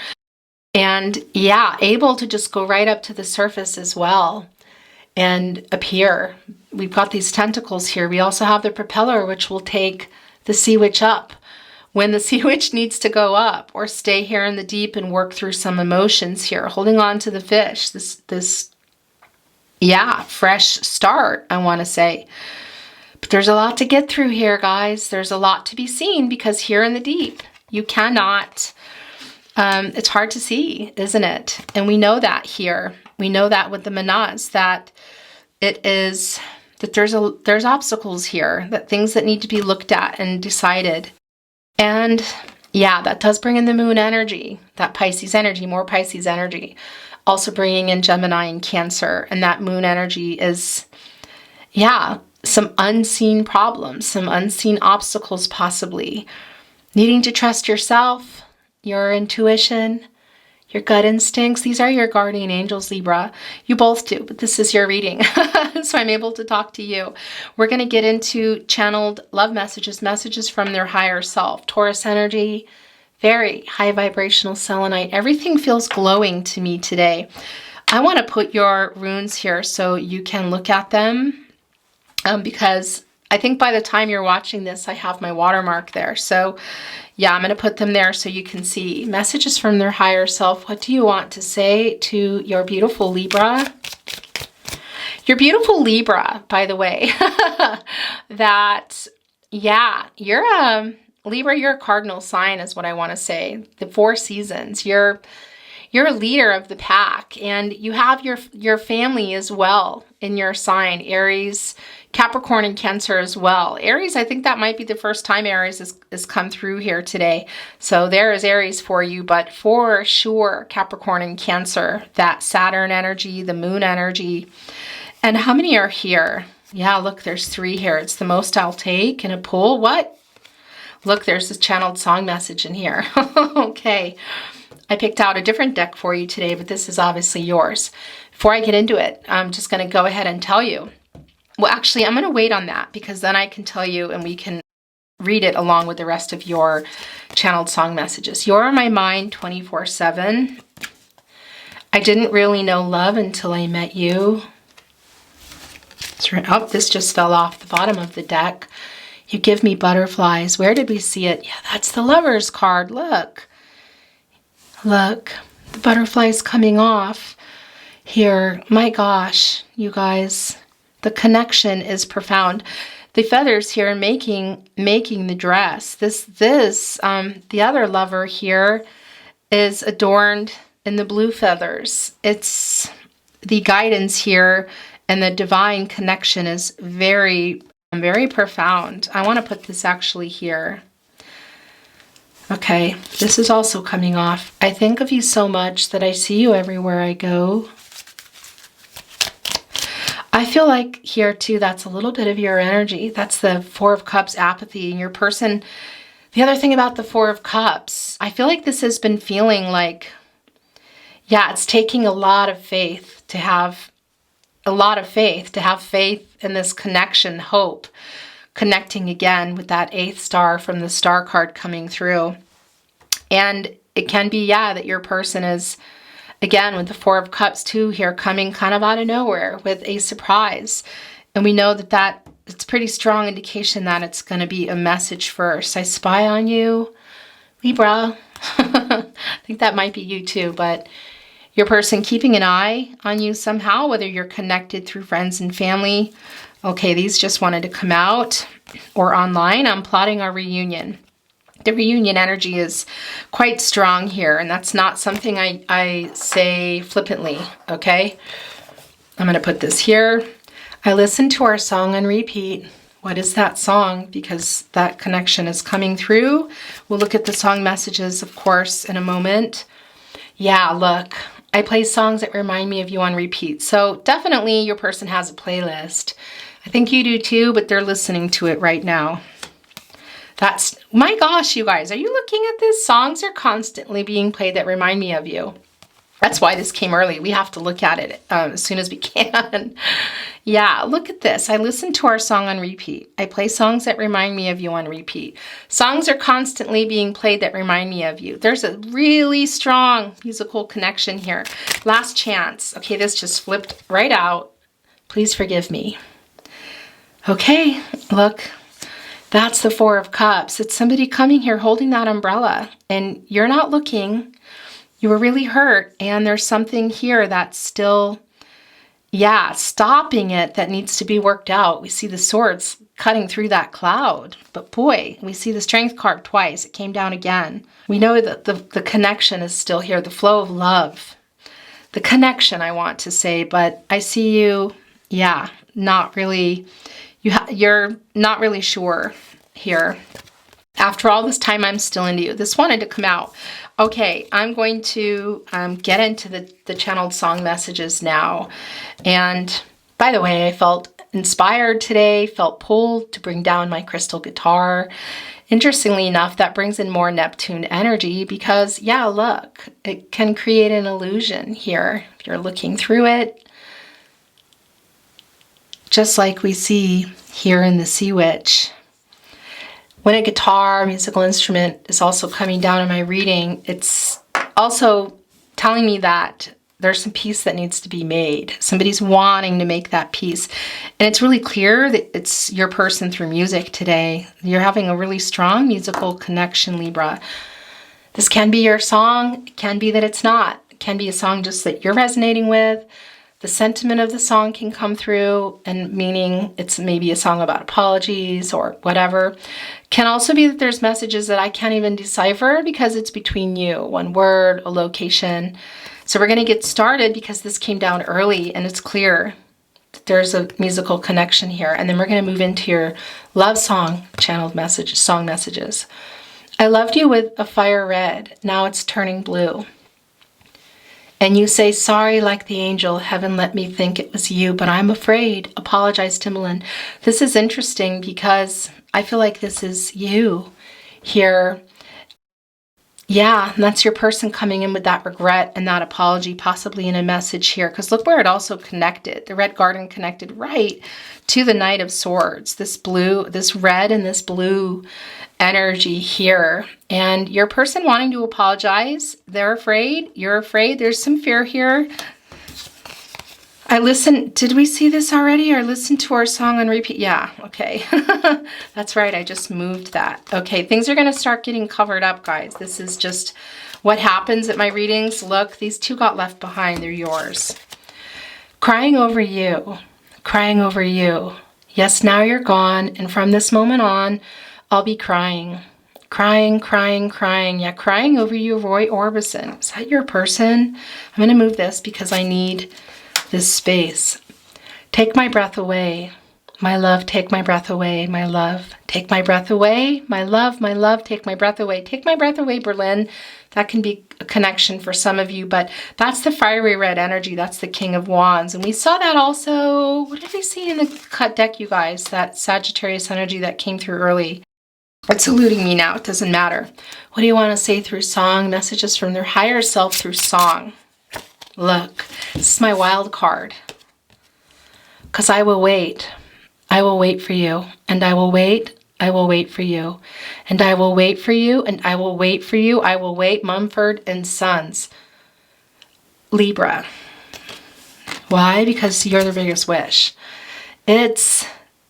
And yeah, able to just go right up to the surface as well and appear. We've got these tentacles here. We also have the propeller, which will take the sea witch up when the sea witch needs to go up, or stay here in the deep and work through some emotions here, holding on to the fish. This fresh start, I want to say. But there's a lot to get through here, guys. There's a lot to be seen, because here in the deep, you cannot, it's hard to see, isn't it? And we know that here. We know that with the manas, that it is, that there's obstacles here, that things that need to be looked at and decided. And yeah, that does bring in the moon energy, that Pisces energy, more Pisces energy. Also bringing in Gemini and Cancer. And that moon energy is, yeah, some unseen problems, some unseen obstacles possibly. Needing to trust yourself, your intuition, your gut instincts. These are your guardian angels, Libra. You both do, but this is your reading. So I'm able to talk to you. We're going to get into channeled love messages, messages from their higher self. Taurus energy, very high vibrational selenite. Everything feels glowing to me today. I want to put your runes here so you can look at them, because I think by the time you're watching this, I have my watermark there. So yeah, I'm going to put them there so you can see. Messages from their higher self. What do you want to say to your beautiful Libra? Your beautiful Libra, by the way, that, yeah, you're a Libra, you're a cardinal sign is what I want to say. The 4 seasons, you're a leader of the pack, and you have your family as well in your sign, Aries, Capricorn, and Cancer as well. Aries, I think that might be the first time Aries has come through here today. So there is Aries for you, but for sure, Capricorn and Cancer, that Saturn energy, the moon energy. And how many are here? Yeah, look, there's 3 here. It's the most I'll take in a pool. What? Look, there's this channeled song message in here. Okay. I picked out a different deck for you today, but this is obviously yours. Before I get into it, I'm just going to go ahead and tell you. Well, actually, I'm going to wait on that, because then I can tell you and we can read it along with the rest of your channeled song messages. You're on my mind 24/7. I didn't really know love until I met you. Oh, this just fell off the bottom of the deck. You give me butterflies. Where did we see it? Yeah, that's the Lover's card. Look. Look, the butterflies coming off here. My gosh, you guys, the connection is profound. The feathers here making the dress. The other lover here is adorned in the blue feathers. It's the guidance here, and the divine connection is very, very profound. I want to put this actually here. Okay, this is also coming off. I think of you so much that I see you everywhere I go. I feel like here too, that's a little bit of your energy. That's the 4 of Cups, apathy, and your person. The other thing about the 4 of Cups, I feel like this has been feeling like, yeah, it's taking a lot of faith to have faith in this connection, hope. Connecting again with that 8th star from the star card coming through. And it can be, yeah, that your person is, again, with the 4 of Cups too here, coming kind of out of nowhere with a surprise. And we know that it's pretty strong indication that it's going to be a message first. I spy on you, Libra. I think that might be you too, but your person keeping an eye on you somehow, whether you're connected through friends and family. Okay, these just wanted to come out, or online. I'm plotting our reunion. The reunion energy is quite strong here, and that's not something I say flippantly, okay? I'm going to put this here. I listened to our song on repeat. What is that song? Because that connection is coming through. We'll look at the song messages, of course, in a moment. Yeah, look. I play songs that remind me of you on repeat. So definitely your person has a playlist. I think you do too, but they're listening to it right now. That's, my gosh, you guys, are you looking at this? Songs are constantly being played that remind me of you. That's why this came early. We have to look at it as soon as we can. Yeah, look at this. I listen to our song on repeat. I play songs that remind me of you on repeat. Songs are constantly being played that remind me of you. There's a really strong musical connection here. Last chance. Okay, this just flipped right out. Please forgive me. Okay, look. That's the Four of Cups. It's somebody coming here holding that umbrella, and you're not looking. You were really hurt, and there's something here that's still, yeah, stopping it, that needs to be worked out. We see the swords cutting through that cloud, but boy, we see the Strength card twice. It came down again. We know that the connection is still here, the flow of love. The connection, I want to say, but I see you, yeah, not really, you're not really sure here. After all this time, I'm still into you. This wanted to come out. Okay, I'm going to get into the channeled song messages now. And by the way, I felt inspired today, felt pulled to bring down my crystal guitar. Interestingly enough, that brings in more Neptune energy because, yeah, look, it can create an illusion here if you're looking through it. Just like we see here in the Sea Witch. When a guitar, musical instrument, is also coming down in my reading, it's also telling me that there's some peace that needs to be made. Somebody's wanting to make that peace. And it's really clear that it's your person through music today. You're having a really strong musical connection, Libra. This can be your song. It can be that it's not. It can be a song just that you're resonating with. The sentiment of the song can come through, and meaning it's maybe a song about apologies or whatever. Can also be that there's messages that I can't even decipher because it's between you, one word, a location. So we're going to get started because this came down early and it's clear that there's a musical connection here. And then we're going to move into your love song channeled message, song messages. I loved you with a fire red. Now it's turning blue. And you say, sorry, like the angel, heaven let me think it was you, but I'm afraid. Apologize, Timbaland. This is interesting because I feel like this is you here. Yeah, and that's your person coming in with that regret and that apology, possibly in a message here. Because look where it also connected. The red garden connected right to the Knight of Swords. This blue, this red and this blue energy here. And your person wanting to apologize. They're afraid. You're afraid. There's some fear here. I listened, did we see this already or listen to our song on repeat? Yeah, okay. That's right, I just moved that. Okay, things are gonna start getting covered up, guys. This is just what happens at my readings. Look, these two got left behind, they're yours. Crying over you, crying over you. Yes, now you're gone, and from this moment on, I'll be crying. Crying, crying, crying. Yeah, crying over you, Roy Orbison. Is that your person? I'm gonna move this because I need this space. Take my breath away. My love, take my breath away. My love, take my breath away. My love, take my breath away. Take my breath away, Berlin. That can be a connection for some of you, but that's the fiery red energy. That's the King of Wands. And we saw that also, what did we see in the cut deck, you guys? That Sagittarius energy that came through early. It's eluding me now. It doesn't matter. What do you want to say through song? Messages from their higher self through song. Look, this is my wild card. Because I will wait. I will wait for you. And I will wait. I will wait for you. And I will wait for you. And I will wait for you. I will wait. Mumford and Sons. Libra. Why? Because you're the biggest wish. It's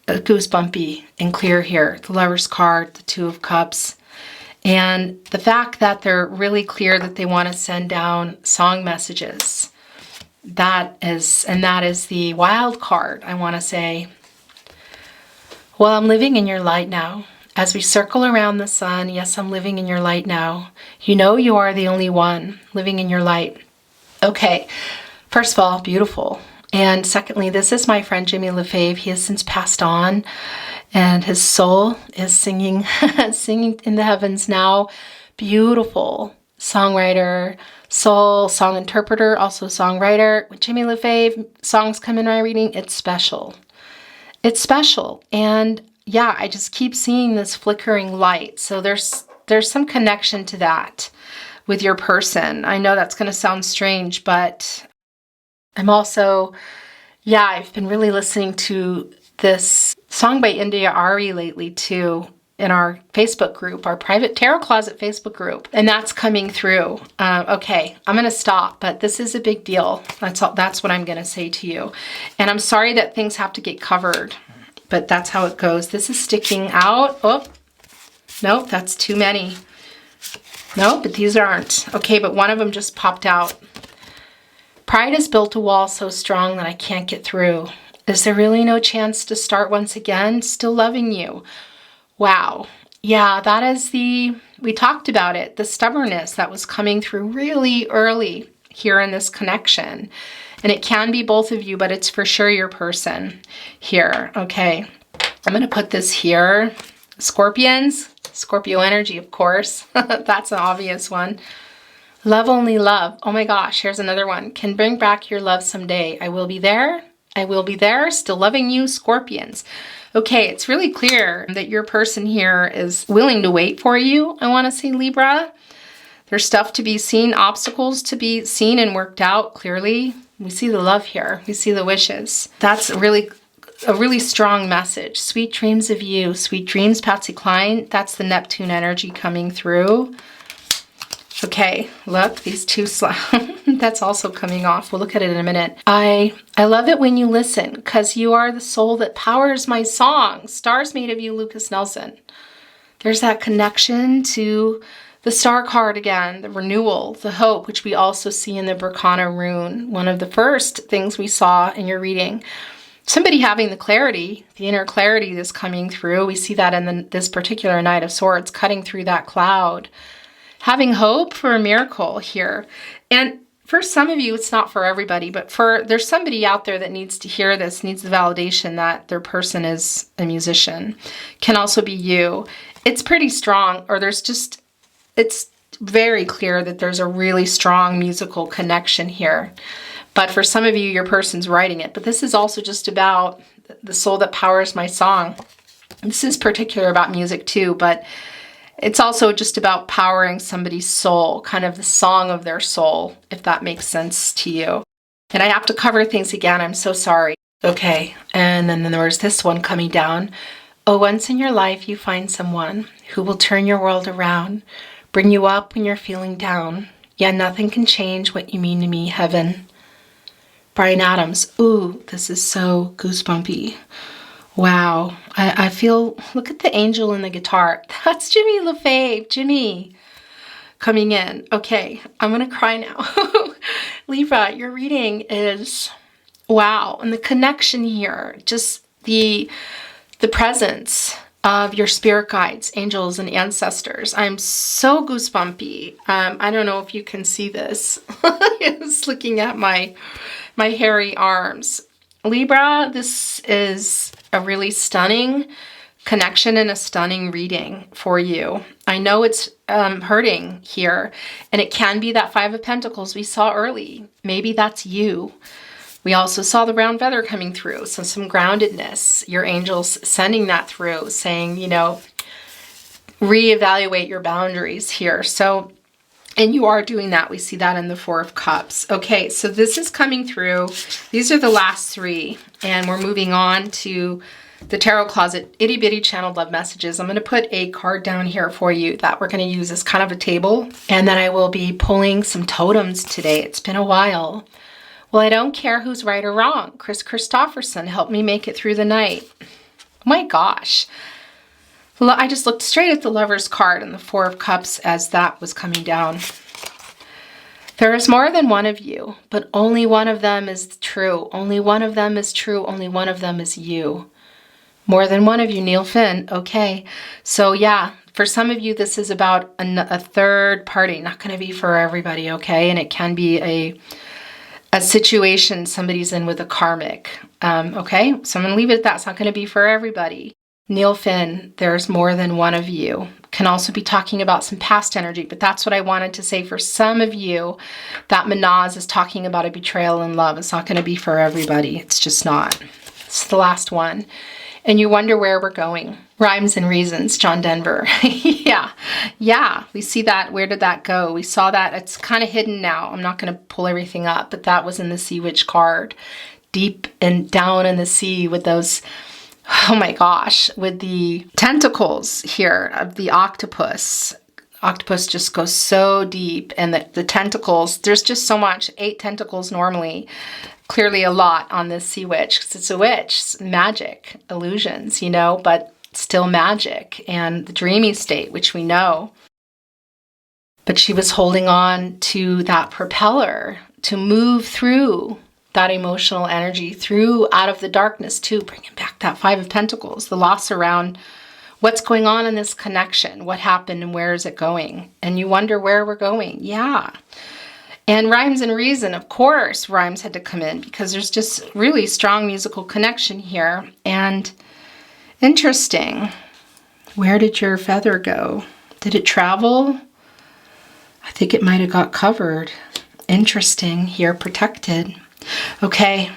goosebumpy and clear here. The Lover's card, the Two of Cups. And the fact that they're really clear that they want to send down song messages. That is the wild card, I want to say. Well, I'm living in your light now. As we circle around the sun, yes, I'm living in your light now. You know you are the only one living in your light. Okay, first of all, beautiful. And secondly, this is my friend Jimmy Lefebvre. He has since passed on. And his soul is singing, singing in the heavens now. Beautiful songwriter, soul, song interpreter, also songwriter. When Jimmy Lefebvre songs come in my reading, it's special. It's special. And yeah, I just keep seeing this flickering light. So there's some connection to that. with your person. I know that's going to sound strange, but I'm also, yeah, I've been really listening to this song by India Ari lately too, in our Facebook group, our private tarot closet Facebook group, and that's coming through. Okay, I'm gonna stop, but this is a big deal. That's what I'm gonna say to you. And I'm sorry that things have to get covered, but that's how it goes. This is sticking out. Oh, nope, that's too many. No, but these aren't. Okay, but one of them just popped out. Pride has built a wall so strong that I can't get through. Is there really no chance to start once again? Still loving you. Wow. Yeah, that is we talked about it, the stubbornness that was coming through really early here in this connection. And it can be both of you, but it's for sure your person here. Okay, I'm going to put this here. Scorpions, Scorpio energy, of course. That's an obvious one. Love only love. Oh my gosh, here's another one. Can bring back your love someday. I will be there. I will be there. Still loving you, Scorpions. Okay, it's really clear that your person here is willing to wait for you. I want to say, Libra. There's stuff to be seen, obstacles to be seen and worked out clearly. We see the love here. We see the wishes. That's a really strong message. Sweet dreams of you. Sweet dreams, Patsy Cline. That's the Neptune energy coming through. Okay, look, these two that's also coming off. We'll look at it in a minute. I love it when you listen, because you are the soul that powers my song. Stars made of you, Lucas Nelson. There's that connection to the star card again, the renewal, the hope, which we also see in the Berkana rune. One of the first things we saw in your reading. Somebody having the clarity, the inner clarity that's coming through. We see that in this particular Knight of Swords, cutting through that cloud. Having hope for a miracle here. And for some of you, it's not for everybody, but there's somebody out there that needs to hear this, needs the validation that their person is a musician. Can also be you. It's pretty strong, or it's very clear that there's a really strong musical connection here. But for some of you, your person's writing it. But this is also just about the soul that powers my song. This is particular about music too, but it's also just about powering somebody's soul, kind of the song of their soul, if that makes sense to you. And I have to cover things again. I'm so sorry. Okay, and then there was this one coming down. Oh, once in your life you find someone who will turn your world around, bring you up when you're feeling down. Yeah, nothing can change what you mean to me, heaven. Bryan Adams. Ooh, this is so goosebumpy. Wow, I feel, look at the angel in the guitar. That's Jimmy LaFave, Jimmy, coming in. Okay, I'm gonna cry now. Libra, your reading is, wow, and the connection here, just the presence of your spirit guides, angels, and ancestors. I'm so goosebumpy. I don't know if you can see this. Just looking at my hairy arms. Libra, this is a really stunning connection and a stunning reading for you. I know it's hurting here, and it can be that Five of Pentacles we saw early. Maybe that's you. We also saw the round feather coming through, so some groundedness. Your angels sending that through, saying, you know, reevaluate your boundaries here. So, and you are doing that. We see that in the Four of Cups. Okay, so this is coming through. These are the last three, and we're moving on to the Tarot Closet Itty Bitty Channeled Love Messages. I'm going to put a card down here for you that we're going to use as kind of a table, and then I will be pulling some totems today. It's been a while. Well, I don't care who's right or wrong. Chris Christopherson helped me make it through the night. Oh my gosh. I just looked straight at the Lover's card and the Four of Cups as that was coming down. There is more than one of you, but only one of them is true. Only one of them is true. Only one of them is you. More than one of you, Neil Finn. Okay. So yeah, for some of you, this is about a third party. Not going to be for everybody, okay? And it can be a situation somebody's in with a karmic. Okay? So I'm going to leave it at that. It's not going to be for everybody. Neil Finn, there's more than one of you. Can also be talking about some past energy, but that's what I wanted to say for some of you. That Manaz is talking about a betrayal in love. It's not going to be for everybody. It's just not. It's the last one. And you wonder where we're going. Rhymes and Reasons, John Denver. Yeah, we see that. Where did that go? We saw that. It's kind of hidden now. I'm not going to pull everything up, but that was in the Sea Witch card. Deep and down in the sea with those, oh my gosh, with the tentacles here of the octopus. Octopus just goes so deep, and the tentacles, there's just so much. 8 tentacles normally. Clearly a lot on this Sea Witch, because it's a witch. It's magic, illusions, you know, but still magic. And the dreamy state, which we know. But she was holding on to that propeller to move through that emotional energy, through out of the darkness too, bringing back that 5 of Pentacles, the loss around what's going on in this connection, what happened and where is it going? And you wonder where we're going. Yeah. And Rhymes and Reason, of course, rhymes had to come in because there's just really strong musical connection here. And interesting. Where did your feather go? Did it travel? I think it might have got covered. Interesting. Here, protected. Okay.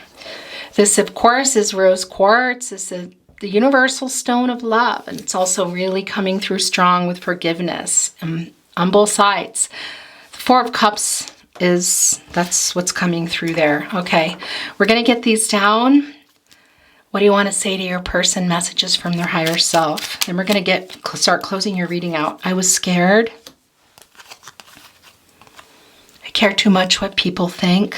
This, of course, is rose quartz. This is the universal stone of love. And it's also really coming through strong with forgiveness on both sides. The 4 of Cups that's what's coming through there. Okay, we're going to get these down. What do you want to say to your person? Messages from their higher self. Then we're going to start closing your reading out. I was scared. I care too much what people think.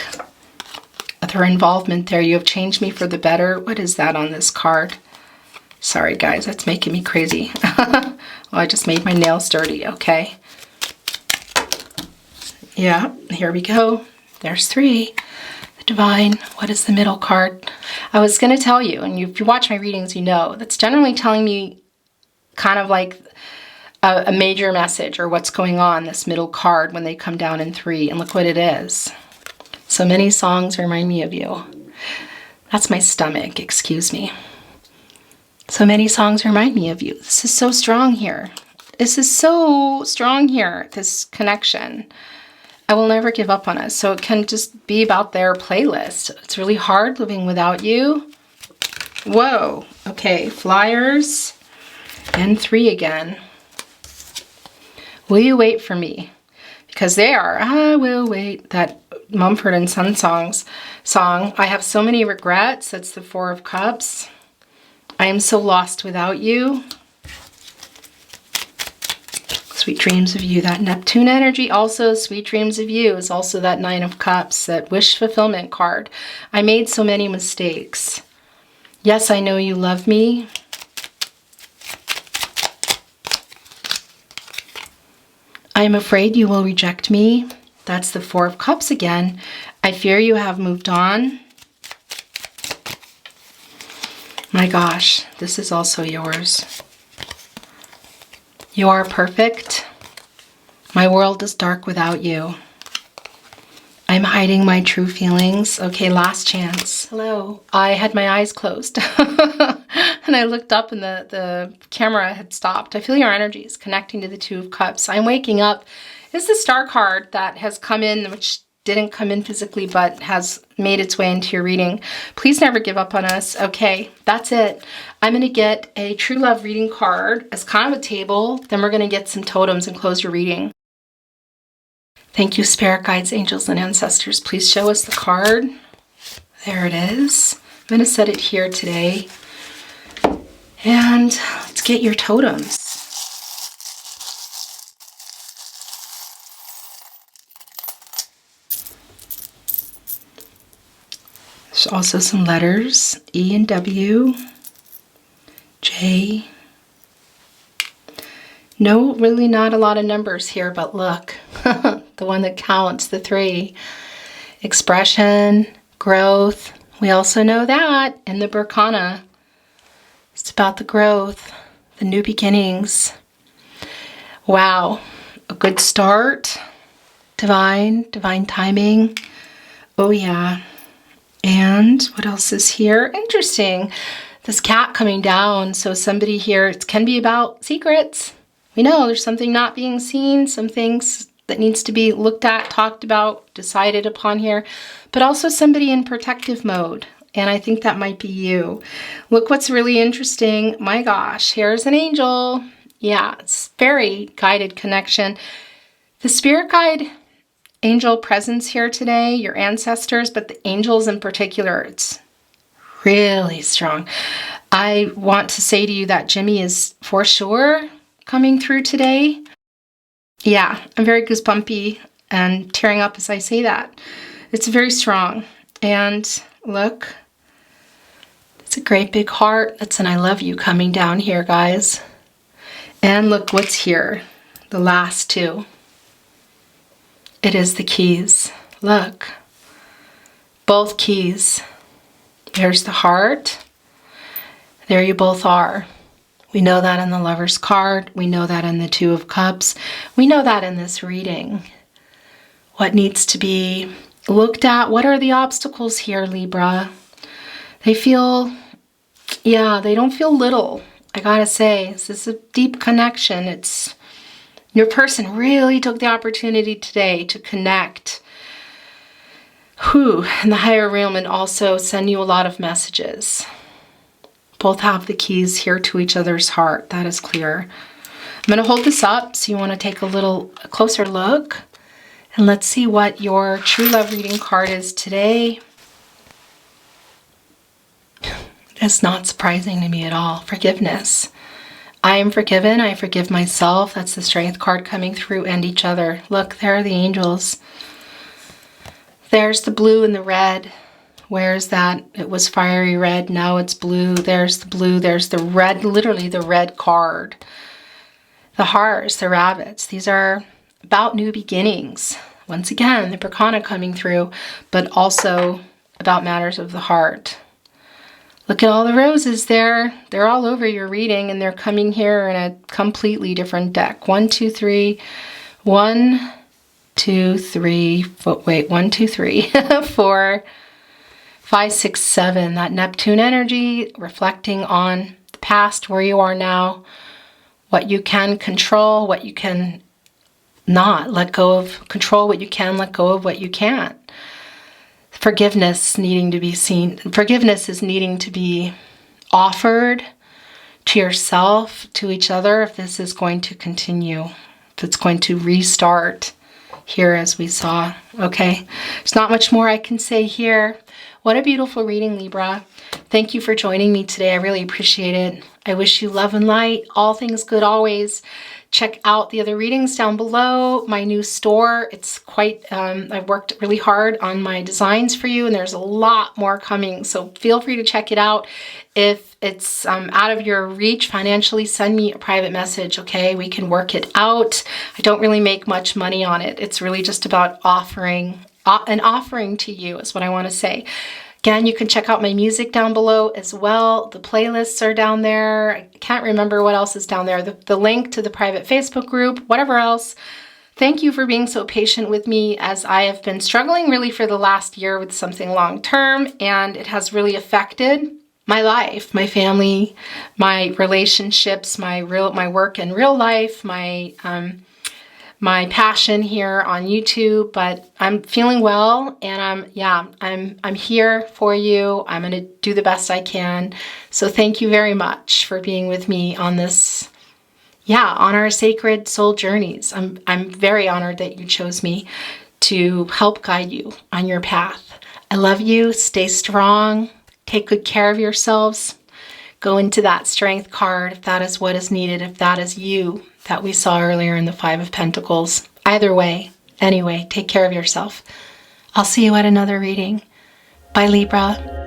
Their involvement there. You have changed me for the better. What is that on this card? Sorry, guys. That's making me crazy. Well, I just made my nails dirty. Okay. Yeah, here we go. There's 3. The Divine. What is the middle card? I was going to tell you, and if you watch my readings, you know, that's generally telling me kind of like a major message or what's going on, this middle card when they come down in 3. And look what it is. So many songs remind me of you. That's my stomach, excuse me. So many songs remind me of you. This is so strong here. This is so strong here, this connection. I will never give up on us. So it can just be about their playlist. It's really hard living without you. Whoa. Okay, flyers and 3 again. Will you wait for me? Because they are, I will wait. That Mumford and Son song. I have so many regrets. That's the 4 of Cups. I am so lost without you. Sweet dreams of you. That Neptune energy, also sweet dreams of you, is also that 9 of Cups, that wish fulfillment card. I made so many mistakes. Yes, I know you love me. I am afraid you will reject me. That's the 4 of Cups again. I fear you have moved on. My gosh, this is also yours. You are perfect. My world is dark without you. I'm hiding my true feelings. Okay, last chance. Hello. I had my eyes closed. And I looked up and the camera had stopped. I feel your energy is connecting to the 2 of Cups. I'm waking up. It's the Star card that has come in, which didn't come in physically, but has made its way into your reading. Please never give up on us. Okay, that's it. I'm going to get a true love reading card as kind of a table. Then we're going to get some totems and close your reading. Thank you, spirit guides, angels, and ancestors. Please show us the card. There it is. I'm going to set it here today. And let's get your totems. There's also some letters, E and W, J. No, really not a lot of numbers here, but look, the one that counts, the 3. Expression, growth. We also know that in the Berkana. It's about the growth, the new beginnings. Wow, a good start. Divine timing. Oh yeah. And what else is here? Interesting. This cat coming down. So somebody here, it can be about secrets. We know there's something not being seen, some things that needs to be looked at, talked about, decided upon here, but also somebody in protective mode. and I think that might be you. Look what's really interesting. My gosh, here's an angel. Yeah, it's very guided connection. The spirit guide angel presence here today, your ancestors, but the angels in particular, it's really strong. I want to say to you that Jimmy is for sure coming through today. Yeah, I'm very goosebumpy and tearing up as I say that. It's very strong. And look, it's a great big heart. That's an I love you coming down here, guys. And look what's here, the last two. It is the keys. Look, both keys. There's the heart. There you both are. We know that in the Lover's card. We know that in the Two of Cups. We know that in this reading. What needs to be looked at? What are the obstacles here, Libra? They feel, yeah, they don't feel little. I gotta say, this is a deep connection. It's your person really took the opportunity today to connect in the higher realm and also send you a lot of messages. Both have the keys here to each other's heart. That is clear. I'm going to hold this up so you want to take a closer look. And let's see what your true love reading card is today. It's not surprising to me at all. Forgiveness. I am forgiven. I forgive myself. That's the Strength card coming through, and each other. Look, there are the angels. There's the blue and the red. Where's that? It was fiery red. Now it's blue. There's the blue. There's the red, literally the red card. The hearts, the rabbits. These are about new beginnings. Once again, the Prakana coming through, but also about matters of the heart. Look at all the roses there. They're all over your reading, and they're coming here in a completely different deck. 1, 2, 3. 1, 2, 3. Wait, 1, 2, 3. 4, 5, 6, 7. That Neptune energy reflecting on the past, where you are now, what you can control, what you can not let go of. Control what you can, let go of what you can't. Forgiveness needing to be seen. Forgiveness is needing to be offered to yourself, to each other, if this is going to continue, if it's going to restart here as we saw. Okay, there's not much more I can say here. What a beautiful reading, Libra. Thank you for joining me today. I really appreciate it. I wish you love and light, all things good always. Check out the other readings down below, my new store. It's quite, I've worked really hard on my designs for you, and there's a lot more coming. So feel free to check it out. If it's out of your reach financially, send me a private message, okay? We can work it out. I don't really make much money on it. It's really just about offering, an offering to you is what I want to say. Again, you can check out my music down below as well. The playlists are down there. I can't remember what else is down there. The link to the private Facebook group, whatever else. Thank you for being so patient with me, as I have been struggling really for the last year with something long term, and it has really affected my life, my family, my relationships, my work in real life, my passion here on YouTube. But I'm feeling well, and I'm here for you. I'm going to do the best I can. So thank you very much for being with me on this, on our sacred soul journeys. I'm very honored that you chose me to help guide you on your path. I love you. Stay strong. Take good care of yourselves. Go into that Strength card if that is what is needed, if that is you that we saw earlier in the Five of Pentacles. Either way, anyway, take care of yourself. I'll see you at another reading. Bye, Libra.